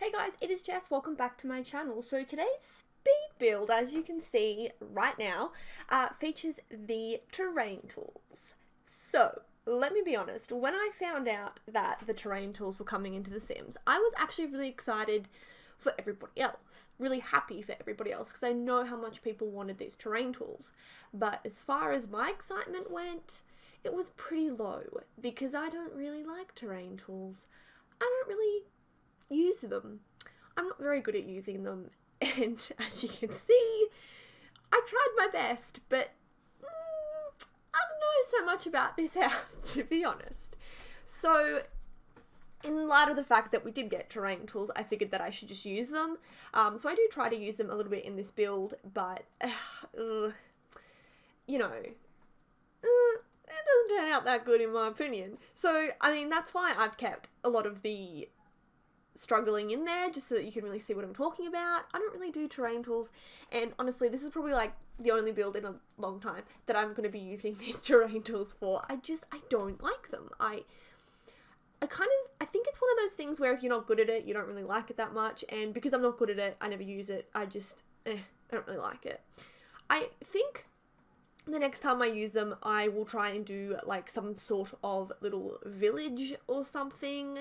Hey guys, it is Jess. Welcome back to my channel. So today's speed build, as you can see right now, features the terrain tools. So let me be honest, when I found out that the terrain tools were coming into The Sims, I was actually really excited for everybody else, really happy for everybody else, because I know how much people wanted these terrain tools. But as far as my excitement went, it was pretty low, because I don't really like terrain tools. I don't really use them. I'm not very good at using them, and as you can see, I tried my best, but I don't know so much about this house, to be honest. So in light of the fact that we did get terrain tools, I figured that I should just use them. So I do try to use them a little bit in this build, but you know, it doesn't turn out that good in my opinion. So I mean, that's why I've kept a lot of the struggling in there, just so that you can really see what I'm talking about. I don't really do terrain tools, and honestly this is probably like the only build in a long time that I'm going to be using these terrain tools for. I don't like them. I think it's one of those things where if you're not good at it, you don't really like it that much, and because I'm not good at it, I never use it. I don't really like it. I think the next time I use them, I will try and do like some sort of little village or something,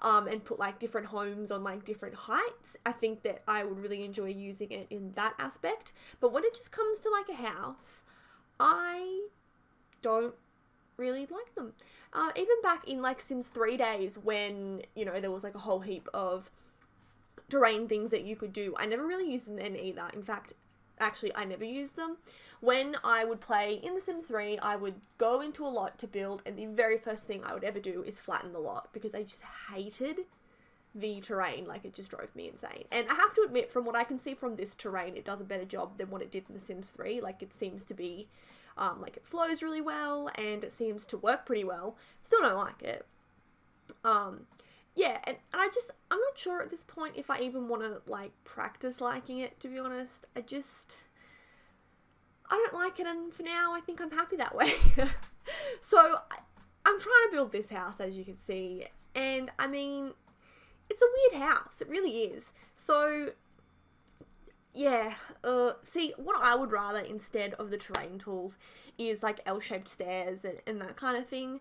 and put like different homes on like different heights. I think that I would really enjoy using it in that aspect. But when it just comes to like a house, I don't really like them. Even back in like Sims 3 days when, you know, there was like a whole heap of terrain things that you could do, I never really used them then either. In fact, actually, I never used them. When I would play in The Sims 3, I would go into a lot to build, and the very first thing I would ever do is flatten the lot, because I just hated the terrain. Like, it just drove me insane. And I have to admit, from what I can see from this terrain, it does a better job than what it did in The Sims 3. Like, it seems to be, like, it flows really well, and it seems to work pretty well. Still don't like it. Yeah, and I'm not sure at this point if I even want to, like, practice liking it, to be honest. I don't like it, and for now, I think I'm happy that way. So, I'm trying to build this house, as you can see, and, I mean, it's a weird house. It really is. So, yeah, see, what I would rather instead of the terrain tools is like L-shaped stairs and that kind of thing.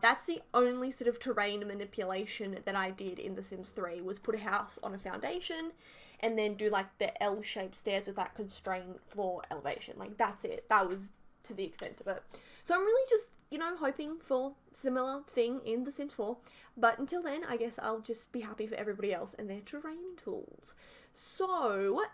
That's the only sort of terrain manipulation that I did in The Sims 3, was put a house on a foundation and then do like the L-shaped stairs with that constrained floor elevation. Like, that's it. That was to the extent of it. So I'm really just, you know, hoping for similar thing in The Sims 4. But until then, I guess I'll just be happy for everybody else and their terrain tools. So,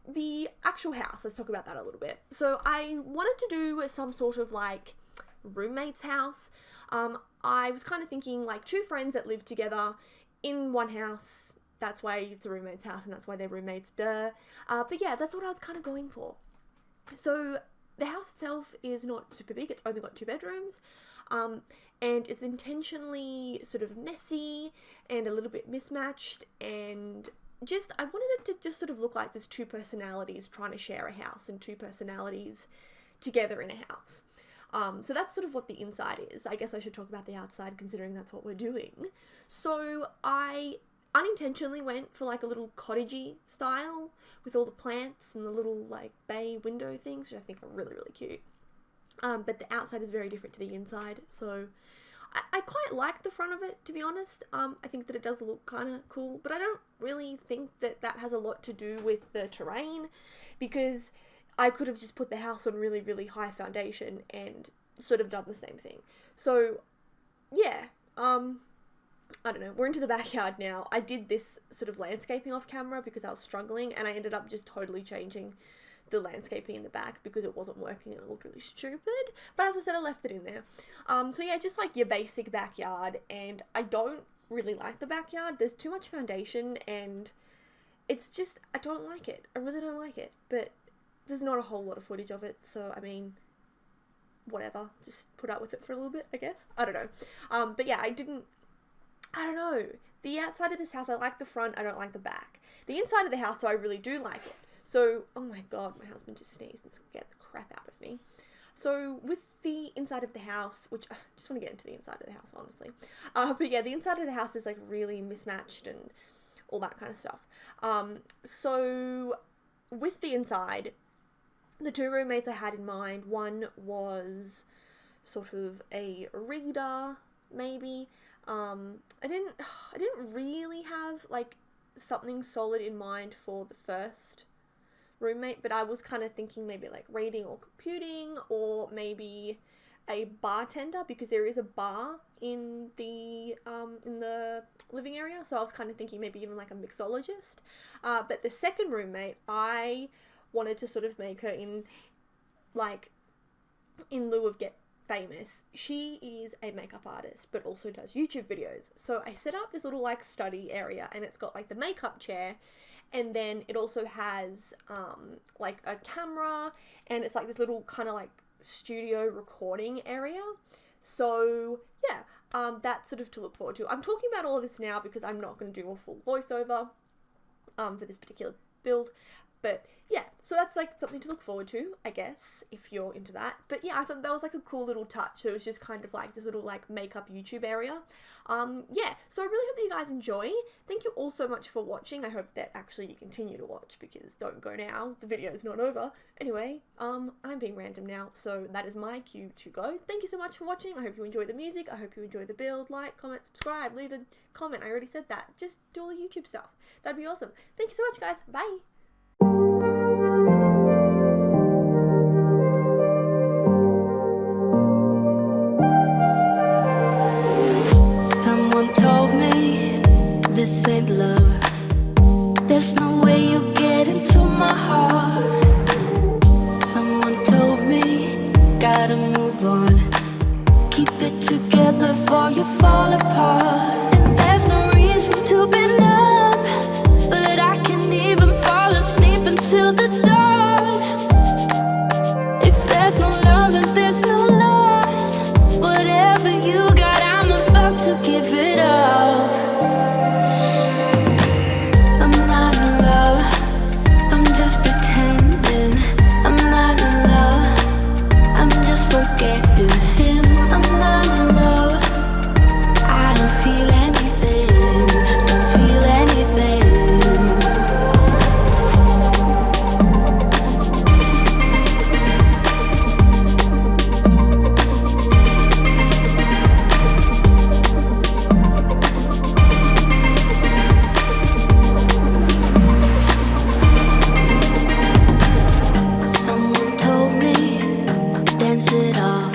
the actual house, let's talk about that a little bit. So I wanted to do some sort of like roommate's house. I was kind of thinking like two friends that live together in one house. That's why it's a roommate's house, and that's why they're roommates, duh. But yeah, that's what I was kind of going for. So the house itself is not super big. It's only got 2 bedrooms. And it's intentionally sort of messy and a little bit mismatched, and just, I wanted it to just sort of look like there's 2 personalities trying to share a house and 2 personalities together in a house. So that's sort of what the inside is. I guess I should talk about the outside, considering that's what we're doing. So I unintentionally went for like a little cottagey style with all the plants and the little like bay window things, which I think are really, really cute. But the outside is very different to the inside, so I quite like the front of it, to be honest. I think that it does look kind of cool, but I don't really think that that has a lot to do with the terrain, because I could have just put the house on really, really high foundation and sort of done the same thing. So, yeah, I don't know, we're into the backyard now. I did this sort of landscaping off camera because I was struggling, and I ended up just totally changing the landscaping in the back because it wasn't working and it looked really stupid. But as I said, I left it in there. So yeah, just like your basic backyard, and I don't really like the backyard. There's too much foundation, and it's just, I don't like it. I really don't like it, but there's not a whole lot of footage of it, so I mean, whatever, just put up with it for a little bit, I guess. I don't know. But yeah, I don't know. The outside of this house, I like the front, I don't like the back. The inside of the house, so I really do like it. So, oh my god, my husband just sneezed and scared the crap out of me. So, with the inside of the house, which I just want to get into the inside of the house, honestly. But yeah, the inside of the house is like really mismatched and all that kind of stuff. So with the inside, the two roommates I had in mind, one was sort of a reader, maybe. I didn't really have like something solid in mind for the first roommate, but I was kind of thinking maybe like reading or computing, or maybe a bartender, because there is a bar in the living area. So I was kind of thinking maybe even like a mixologist. But the second roommate, I wanted to sort of make her in lieu of get famous. She is a makeup artist, but also does YouTube videos. So I set up this little like study area, and it's got like the makeup chair, and then it also has like a camera, and it's like this little kind of like studio recording area. So yeah, that's sort of to look forward to. I'm talking about all of this now because I'm not going to do a full voiceover for this particular build. But yeah, so that's like something to look forward to, I guess, if you're into that. But yeah, I thought that was like a cool little touch. So it was just kind of like this little like makeup YouTube area. Yeah, so I really hope that you guys enjoy. Thank you all so much for watching. I hope that actually you continue to watch, because don't go now. The video is not over. Anyway, I'm being random now, so that is my cue to go. Thank you so much for watching. I hope you enjoy the music. I hope you enjoy the build. Like, comment, subscribe, leave a comment. I already said that. Just do all the YouTube stuff. That'd be awesome. Thank you so much, guys. Bye. Someone told me this ain't love. There's no way you get into my heart. Someone told me gotta move on. Keep it together before you fall apart. And there's no reason to be numb, but I can't even fall asleep until the dawn. If there's no love and there's no lust, whatever you got, I'm about to give it up. I'm not in love, I'm just pretending. I'm not in love, I'm just forgetting him. I'm not in love, I don't feel anything, don't feel anything. Someone told me, dance it off.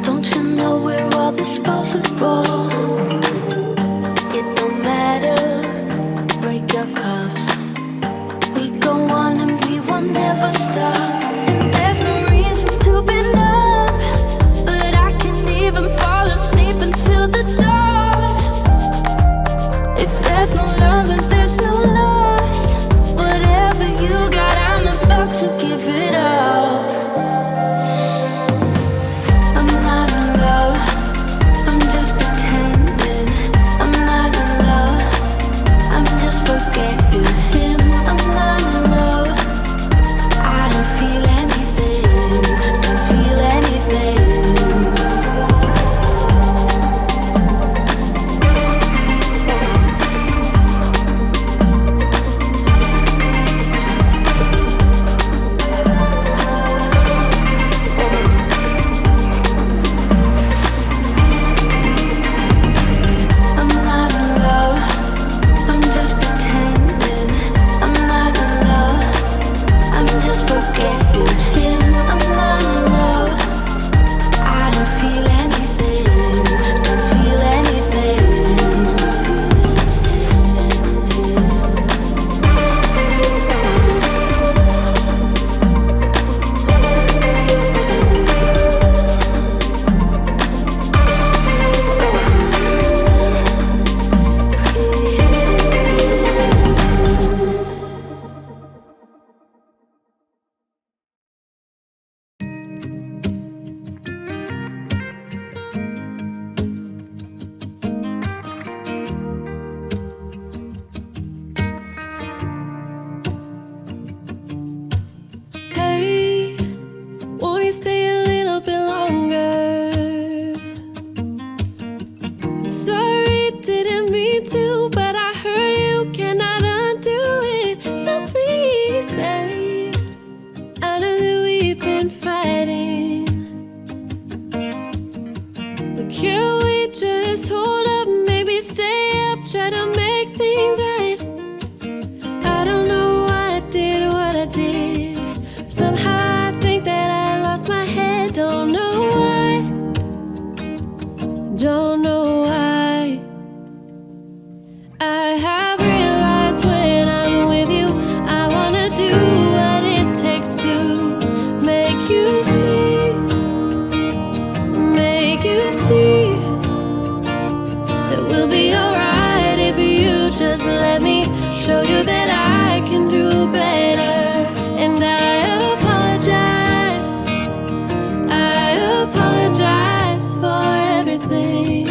Don't you know we're all disposable? It don't matter, break your cuffs. We go on and we will never stop. And there's no reason to be numb, but I can't even fall asleep until the dawn. If there's no love and there's no lust, whatever you got, I'm about to give it up. I'm not in love, I'm just pretending. I'm not in love, I'm just forgetting him. I'm not in love, I don't feel anything, don't feel anything. I have realized when I'm with you, I wanna do what it takes to make you see that we'll be alright if you just let me show you that I can do better. And I apologize for everything.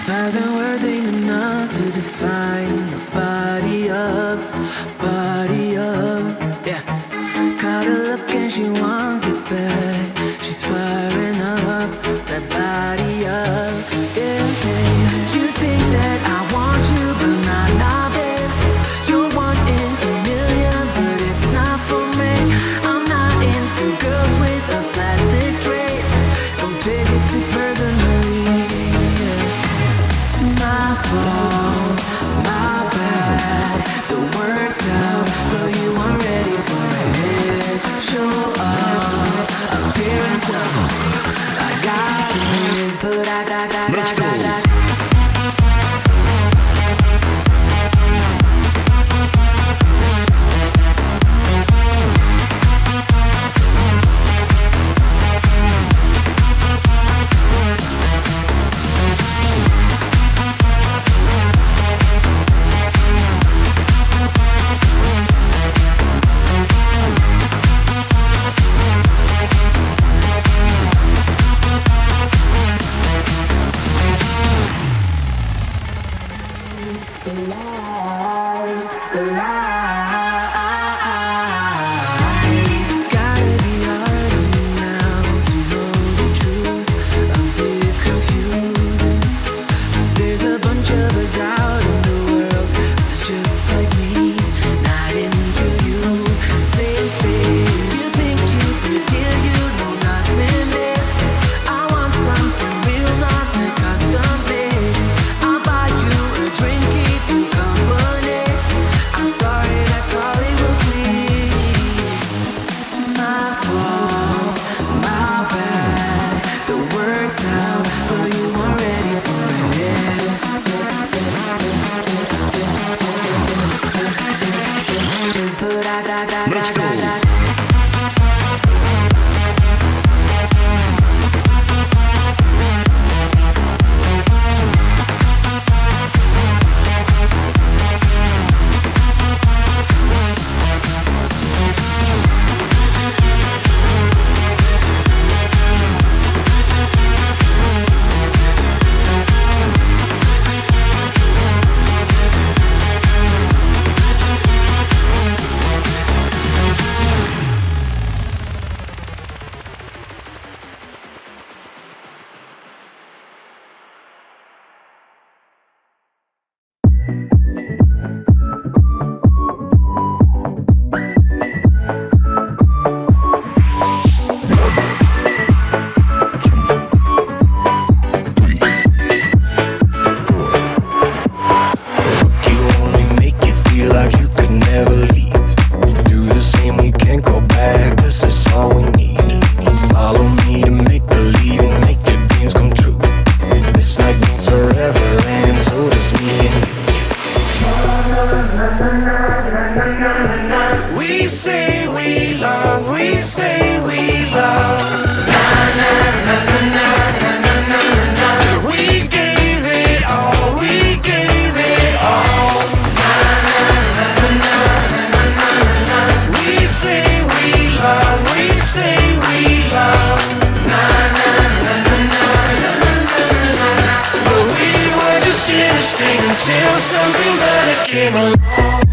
Thousand words ain't enough to define a body up, yeah. Caught her look and she wants it back. She's firing up that body up, yeah. You think that I want you, but not babe. You're one in a million, but it's not for me. I'm not into girls with a plastic trace. Don't take it too personally. My fault, Let's go. Until something better came along.